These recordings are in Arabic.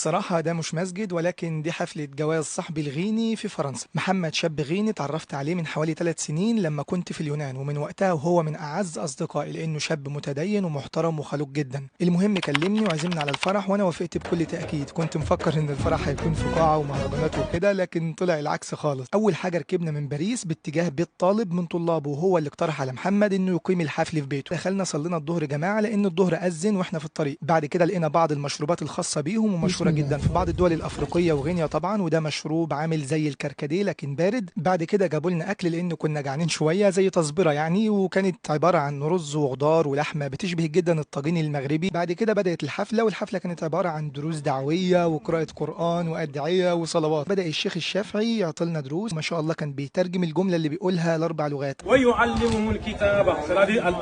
صراحة ده مش مسجد، ولكن دي حفلة جواز صاحبي الغيني في فرنسا. محمد شاب غيني اتعرفت عليه من حوالي 3 سنين لما كنت في اليونان، ومن وقتها وهو من أعز أصدقائي لأنه شاب متدين ومحترم وخلوق جدا. المهم كلمني وعزمنا على الفرح وأنا وافقت بكل تأكيد. كنت مفكر إن الفرح هيكون في قاعة ومهرجانات وكده، لكن طلع العكس خالص. أول حاجة ركبنا من باريس باتجاه بيت طالب من طلابه، وهو اللي اقترح على محمد إنه يقيم الحفل في بيته. دخلنا صلينا الظهر جماعة لأن الظهر أذن وإحنا في الطريق. بعد كده لقينا بعض المشروبات الخاصة بيهم ومشهورة جدا في بعض الدول الافريقيه وغينيا طبعا، وده مشروب عامل زي الكركديه لكن بارد. بعد كده جابوا لنا اكل لان كنا جعانين شويه، زي تصبره يعني، وكانت عباره عن رز وخضار ولحمه بتشبه جدا الطاجين المغربي. بعد كده بدات الحفله، والحفله كانت عباره عن دروس دعويه وقراءه قران وادعيه وصلوات. بدا الشيخ الشافعي يعطي لنا دروس، ما شاء الله كان بيترجم الجمله اللي بيقولها ل4 لغات. ويعلمهم الكتابة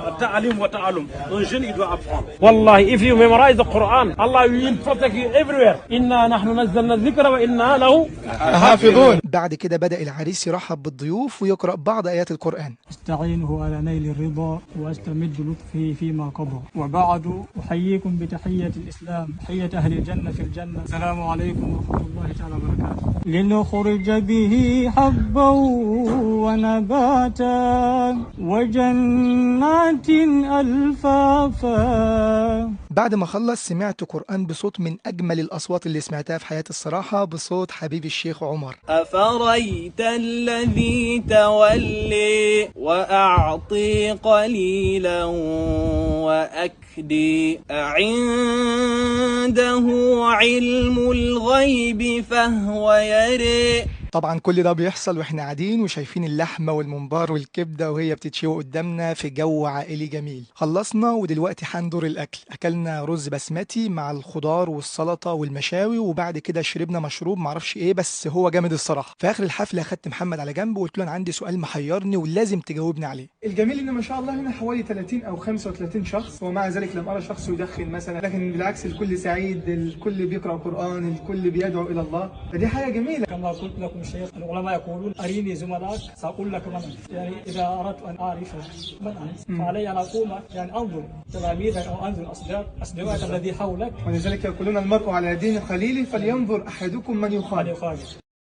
التعليم وتعلم. Un jeune il doit apprendre. والله if you memorize the Quran Allah will protect you everywhere. إنا نحن نزلنا الذكر وإنا له حافظون. بعد كده بدأ العريس يرحب بالضيوف ويقرأ بعض آيات القرآن. استعينه على نيل الرضا واستمد لطفه فيما قضى، وبعد أحييكم بتحية الإسلام، تحية أهل الجنة في الجنة. السلام عليكم ورحمة الله تعالى وبركاته. لنخرج به حبا ونباتا وجنات ألفافا. بعد ما خلص سمعت قرآن بصوت من أجمل الأصوات اللي سمعتها في حياتي الصراحة، بصوت حبيبي الشيخ عمر. أفريت الذي تولي وأعطي قليلا وأكدي أعنده علم الغيب فهو يري. طبعا كل ده بيحصل واحنا قاعدين وشايفين اللحمه والممبار والكبده وهي بتتشوي قدامنا في جو عائلي جميل. خلصنا ودلوقتي هندور الاكل. اكلنا رز بسمتي مع الخضار والسلطه والمشاوي، وبعد كده شربنا مشروب معرفش ايه بس هو جامد الصراحه. في اخر الحفله اخدت محمد على جنب وقلت له انا عندي سؤال محيرني ولازم تجاوبني عليه. الجميل ان ما شاء الله هنا حوالي 30 او 35 شخص، ومع ذلك لم ارى شخص يدخن مثلا، لكن بالعكس الكل سعيد، الكل بيقرا قران، الكل بيدعو الى الله، فدي حاجه جميله. كما قلت لكم الشيخ، العلماء يقولون أريني زملائك سأقول لك من أنت. يعني إذا أردت أن أعرف من أنت فعلي أن أقوم يعني أنظر تلاميذك أو أنظر أصدقائك الذي حولك. ولذلك يقولون المرء على دين خليله فلينظر أحدكم من يخالف.